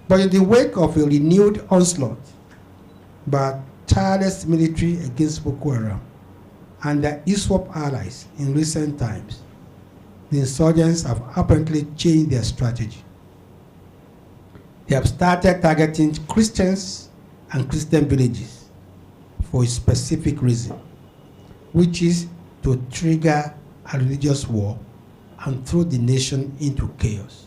But in the wake of a renewed onslaught by tireless military against Bokóharam and their ISWAP allies in recent times, the insurgents have apparently changed their strategy. They have started targeting Christians and Christian villages for a specific reason, which is to trigger a religious war and throw the nation into chaos.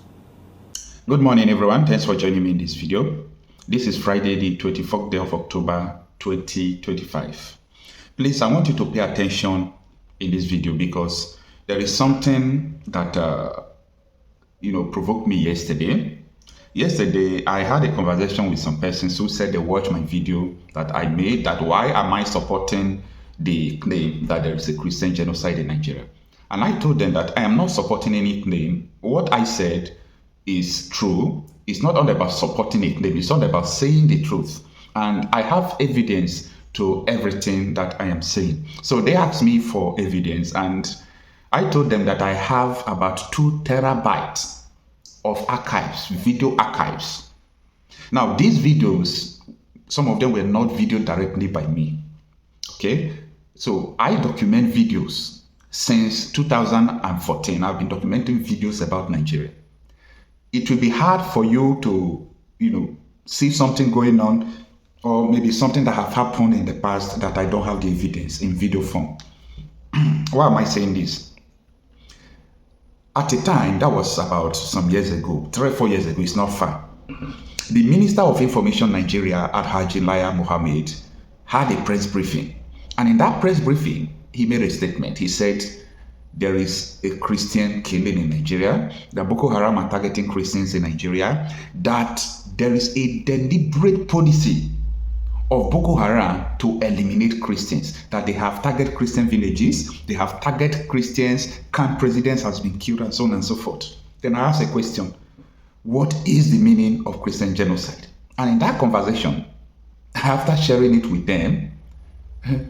Good morning, everyone. Thanks for joining me in this video. This is Friday, the 24th day of October, 2025. Please, I want you to pay attention in this video because there is something that, provoked me yesterday. Yesterday, I had a conversation with some persons who said they watched my video that I made, that why am I supporting the claim that there is a Christian genocide in Nigeria? And I told them that I am not supporting any claim. What I said is true. It's not all about supporting a claim. It's all about saying the truth. And I have evidence to everything that I am saying. So they asked me for evidence, and I told them that I have about 2 terabytes of archives, video archives. Now, these videos, some of them were not videoed directly by me. Okay? So I document videos since 2014. I've been documenting videos about Nigeria. It will be hard for you to, see something going on, or maybe something that have happened in the past that I don't have the evidence in video form. Why am I saying this? At a time, that was about some years ago, 3 or 4 years ago, it's not far. The Minister of Information Nigeria, Alhaj Lia Mohammed, had a press briefing. And in that press briefing, he made a statement. He said, there is a Christian killing in Nigeria, that Bokóharam are targeting Christians in Nigeria, that there is a deliberate policy of Bokóharam to eliminate Christians, that they have targeted Christian villages, they have targeted Christians, camp presidents has been killed, and so on and so forth. Then I asked a question, what is the meaning of Christian genocide? And in that conversation, after sharing it with them,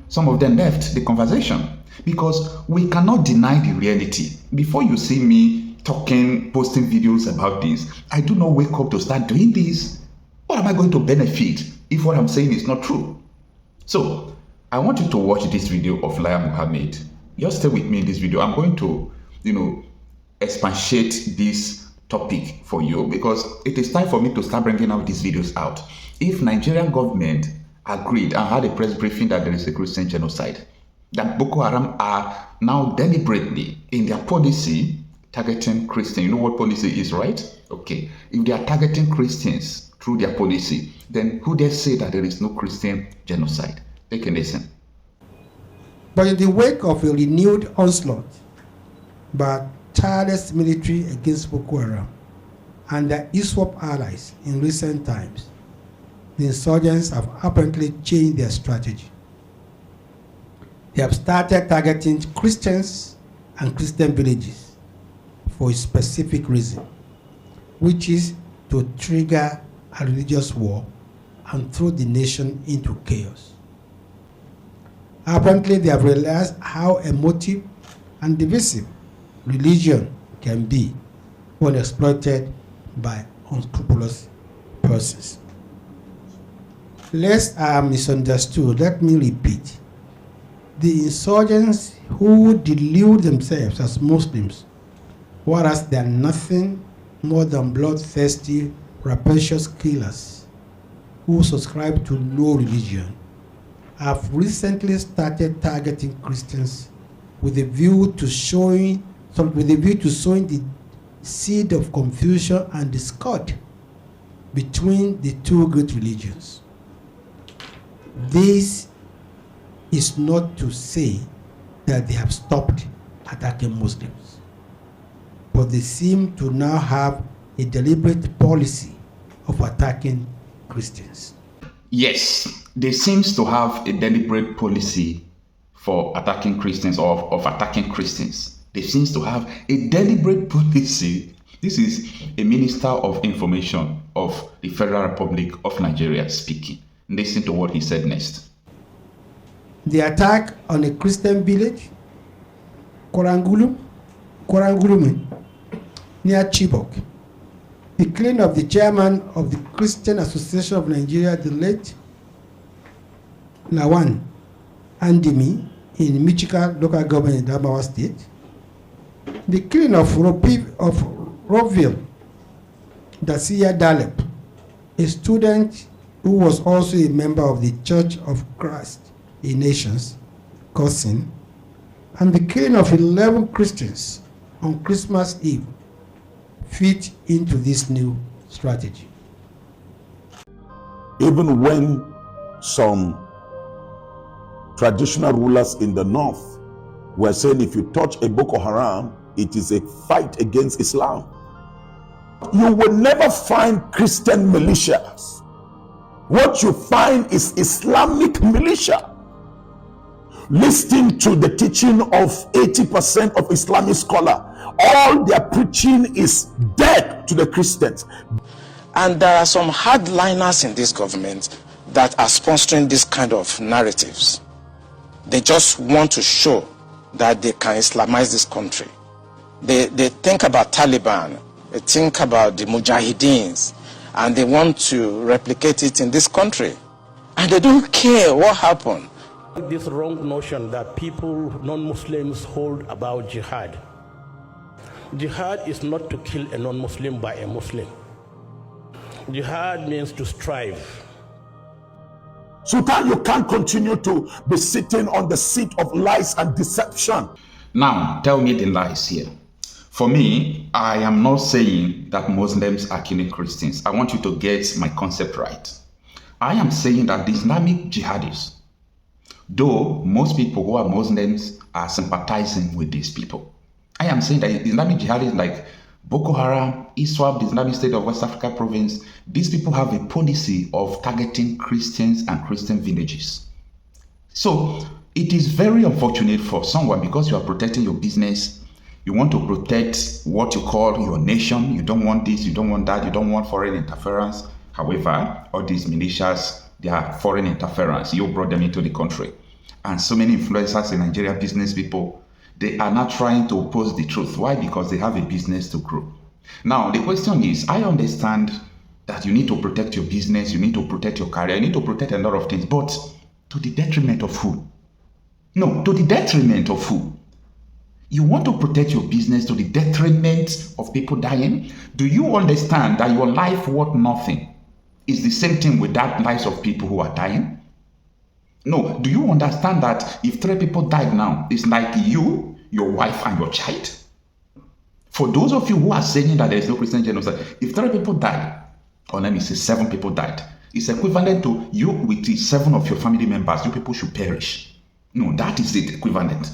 some of them left the conversation because we cannot deny the reality. Before you see me talking, posting videos about this, I do not wake up to start doing this. What am I going to benefit if what I'm saying is not true? So I want you to watch this video of Lia Mohammed. Just stay with me in this video. I'm going to, expatiate this topic for you because it is time for me to start bringing out these videos out. If Nigerian government agreed and had a press briefing that there is a Christian genocide, that Bokóharam are now deliberately in their policy targeting Christians. You know what policy is, right? Okay. If they are targeting Christians through their policy, then who dare say that there is no Christian genocide? Take a listen. But in the wake of a renewed onslaught by tireless military against Bokóharam and their ISWAP allies in recent times, the insurgents have apparently changed their strategy. They have started targeting Christians and Christian villages for a specific reason, which is to trigger a religious war and throw the nation into chaos. Apparently, they have realized how emotive and divisive religion can be when exploited by unscrupulous persons. Lest I am misunderstood, let me repeat. The insurgents who delude themselves as Muslims, whereas they are nothing more than bloodthirsty, rapacious killers who subscribe to no religion, have recently started targeting Christians with a view to sowing the seed of confusion and discord between the two great religions. This is not to say that they have stopped attacking Muslims, but they seem to now have a deliberate policy of attacking Christians. Yes, they seem to have a deliberate policy for attacking Christians or of attacking Christians. They seem to have a deliberate policy. This is a Minister of Information of the Federal Republic of Nigeria speaking. Listen to what he said next. The attack on a Christian village, Korangulume, near Chibok, the killing of the chairman of the Christian Association of Nigeria, the late Lawan Andimi, in Michigan local government in Adamawa State, the killing of Roville Dacia Dalep, a student who was also a member of the Church of Christ in Nations, cousin, and the killing of 11 Christians on Christmas Eve fit into this new strategy. Even when some traditional rulers in the north were saying if you touch a Bokóharam, it is a fight against Islam. You will never find Christian militias. What you find is Islamic militia, listening to the teaching of 80% of Islamic scholars. All their preaching is dead to the Christians. And there are some hardliners in this government that are sponsoring this kind of narratives. They just want to show that they can Islamize this country. They think about Taliban, they think about the Mujahideens, and they want to replicate it in this country. And they don't care what happened. This wrong notion that people, non-Muslims, hold about jihad. Jihad is not to kill a non-Muslim by a Muslim. Jihad means to strive. Sultan, you can't continue to be sitting on the seat of lies and deception. Now, tell me the lies here. For me, I am not saying that Muslims are killing Christians. I want you to get my concept right. I am saying that the Islamic jihadists, though most people who are Muslims are sympathizing with these people, I am saying that Islamic jihadists like Bokóharam, ISWAP, the Islamic State of West Africa province, these people have a policy of targeting Christians and Christian villages. So it is very unfortunate for someone, because you are protecting your business, you want to protect what you call your nation, you don't want this, you don't want that, you don't want foreign interference. However, all these militias, they are foreign interference. You brought them into the country. And so many influencers in Nigeria, business people, they are not trying to oppose the truth. Why? Because they have a business to grow. Now, the question is, I understand that you need to protect your business, you need to protect your career, you need to protect a lot of things, but to the detriment of who? No, to the detriment of who? You want to protect your business to the detriment of people dying? Do you understand that your life worth nothing is the same thing with that lives of people who are dying? No, do you understand that if 3 people died now, it's like you, your wife, and your child? For those of you who are saying that there is no Christian genocide, if 3 people died, or let me say 7 people died, it's equivalent to you with the 7 of your family members, you people should perish. No, that is it, equivalent.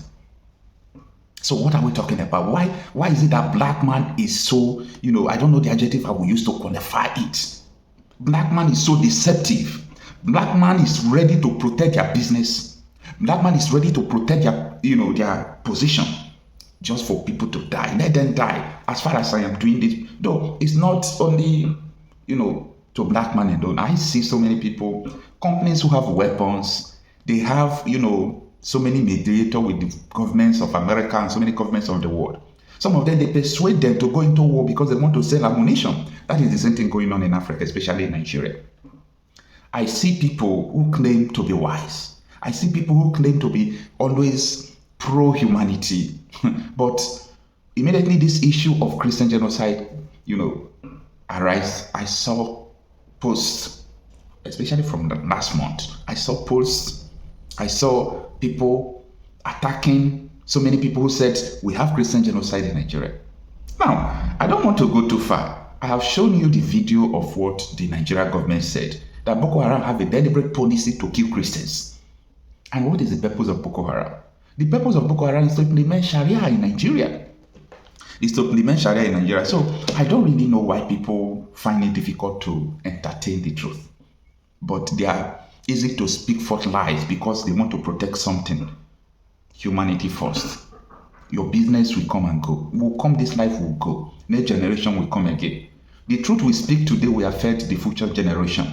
So what are we talking about? Why is it that black man is so, I don't know the adjective I will use to qualify it. Black man is so deceptive. Black man is ready to protect their business. Black man is ready to protect their, their position just for people to die. Let them die. As far as I am doing this, though, it's not only, to black man alone. I see so many people, companies who have weapons, they have, so many mediators with the governments of America and so many governments of the world. Some of them, they persuade them to go into war because they want to sell ammunition. That is the same thing going on in Africa, especially in Nigeria. I see people who claim to be wise. I see people who claim to be always pro-humanity. But immediately this issue of Christian genocide, arise. I saw posts, especially from the last month. I saw posts. I saw people attacking so many people who said we have Christian genocide in Nigeria. Now, I don't want to go too far. I have shown you the video of what the Nigerian government said, that Bokóharam have a deliberate policy to kill Christians. And what is the purpose of Bokóharam? The purpose of Bokóharam is to implement Sharia in Nigeria. So I don't really know why people find it difficult to entertain the truth. But they are easy to speak forth lies because they want to protect something. Humanity first. Your business will come and go. Will come, this life will go. Next generation will come again. The truth we speak today will affect the future generation.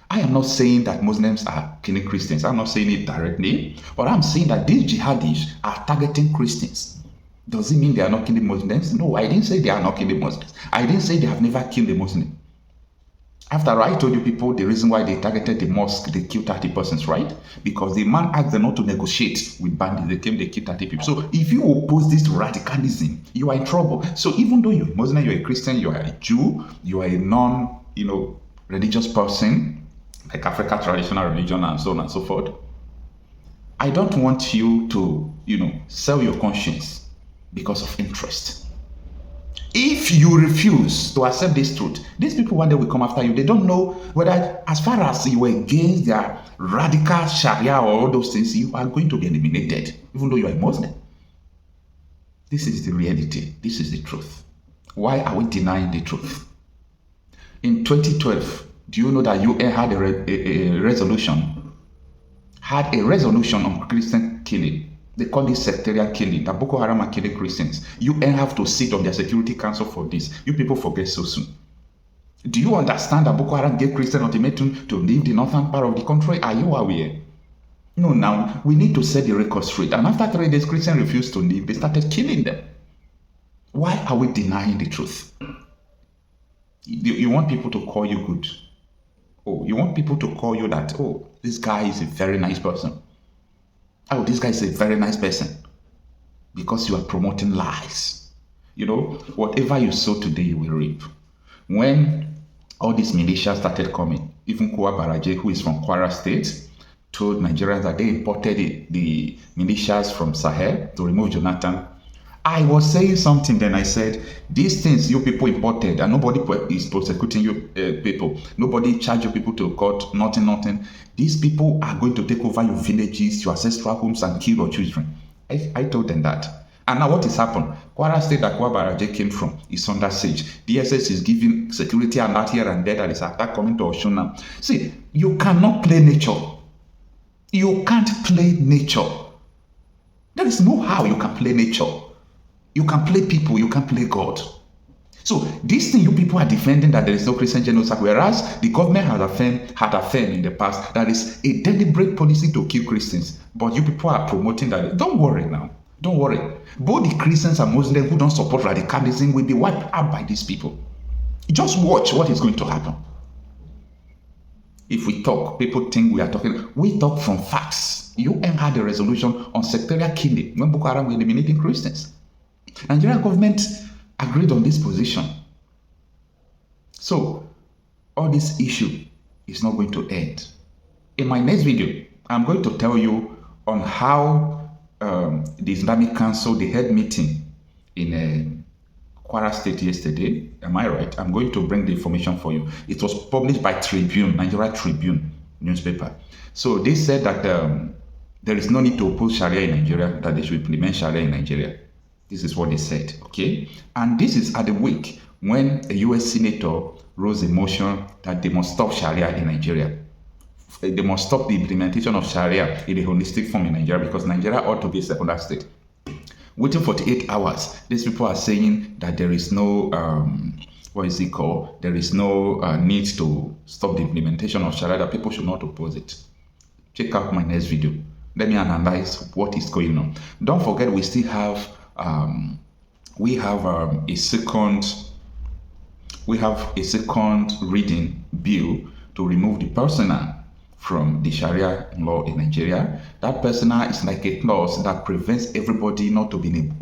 I am not saying that Muslims are killing Christians. I'm not saying it directly. But I'm saying that these jihadists are targeting Christians. Does it mean they are not killing Muslims? No, I didn't say they are not killing Muslims. I didn't say they have never killed a Muslim. After all, I told you people the reason why they targeted the mosque, they killed 30 persons, right? Because the man asked them not to negotiate with bandits. They came, they killed 30 people. So if you oppose this radicalism, you are in trouble. So even though you're a Muslim, you're a Christian, you are a Jew, you are a non-religious person, like African traditional religion and so on and so forth, I don't want you to, sell your conscience because of interest. If you refuse to accept this truth, these people one day will come after you. They don't know whether, as far as you were against their radical Sharia or all those things, you are going to be eliminated, even though you are a Muslim. This is the reality. This is the truth. Why are we denying the truth? In 2012, do you know that UN had a resolution on Christian killing? They call it sectarian killing, that Bokóharam are killing Christians. UN have to sit on their Security Council for this. You people forget so soon. Do you understand that Bokóharam gave Christian ultimatum to leave the northern part of the country? Are you aware? No, now we need to set the record straight. And after 3 days, Christians refused to leave. They started killing them. Why are we denying the truth? You want people to call you good. Oh, you want people to call you that, oh, this guy is a very nice person. Oh, this guy is a very nice person. Because you are promoting lies. Whatever you sow today, you will reap. When all these militias started coming, even Kuwa Baraje, who is from Kwara State, told Nigerians that they imported the militias from Sahel to remove Jonathan. I was saying something, then I said, these things you people imported, and nobody is prosecuting you people. Nobody charge you people to court, nothing. These people are going to take over your villages, your ancestral homes, and kill your children. I told them that. And now what has happened? Kwara State that Kuwa Baraje came from is under siege. DSS is giving security alert here and there that is attack coming to Osun now. See, you cannot play nature. You can't play nature. There is no how you can play nature. You can play people, you can play God. So this thing you people are defending that there is no Christian genocide, whereas the government had affirmed in the past that is a deliberate policy to kill Christians. But you people are promoting that. Don't worry now. Don't worry. Both the Christians and Muslims who don't support radicalism will be wiped out by these people. Just watch what is going to happen. If we talk, people think we are talking. We talk from facts. UN had a resolution on sectarian killing when Bokóharam were eliminating Christians. Nigerian government agreed on this position. So, all this issue is not going to end. In my next video, I'm going to tell you on how the Islamic Council, they had meeting in Kwara State yesterday. Am I right? I'm going to bring the information for you. It was published by Nigeria Tribune newspaper. So they said that there is no need to oppose Sharia in Nigeria, that they should implement Sharia in Nigeria. This is what they said, okay? And this is at the week when a US senator rose a motion that they must stop Sharia in Nigeria. They must stop the implementation of Sharia in a holistic form in Nigeria because Nigeria ought to be a secular state. Within 48 hours, these people are saying that there is no, there is no need to stop the implementation of Sharia, that people should not oppose it. Check out my next video. Let me analyze what is going on. Don't forget, we still have a second reading bill to remove the personal from the Sharia law in Nigeria. That personal is like a clause that prevents everybody not to be in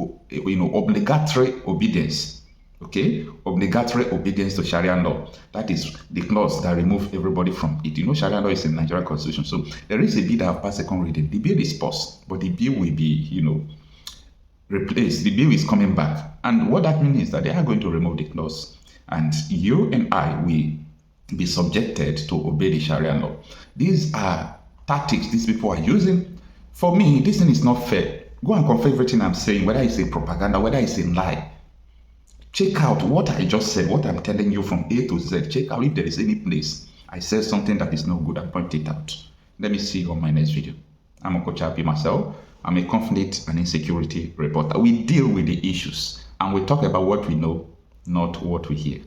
obligatory obedience. Okay, obligatory obedience to Sharia law. That is the clause that removes everybody from it. Sharia law is in Nigerian constitution. So there is a bill that have passed second reading. The bill is paused, but the bill will be, replaced. The bill is coming back. And what that means is that they are going to remove the clause. And you and I will be subjected to obey the Sharia law. These are tactics these people are using. For me, this thing is not fair. Go and confirm everything I'm saying, whether it's a propaganda, whether it's a lie. Check out what I just said, what I'm telling you from A to Z. Check out if there is any place I said something that is no good and point it out. Let me see you on my next video. I'm Okocha myself. I'm a conflict and insecurity reporter. We deal with the issues and we talk about what we know, not what we hear.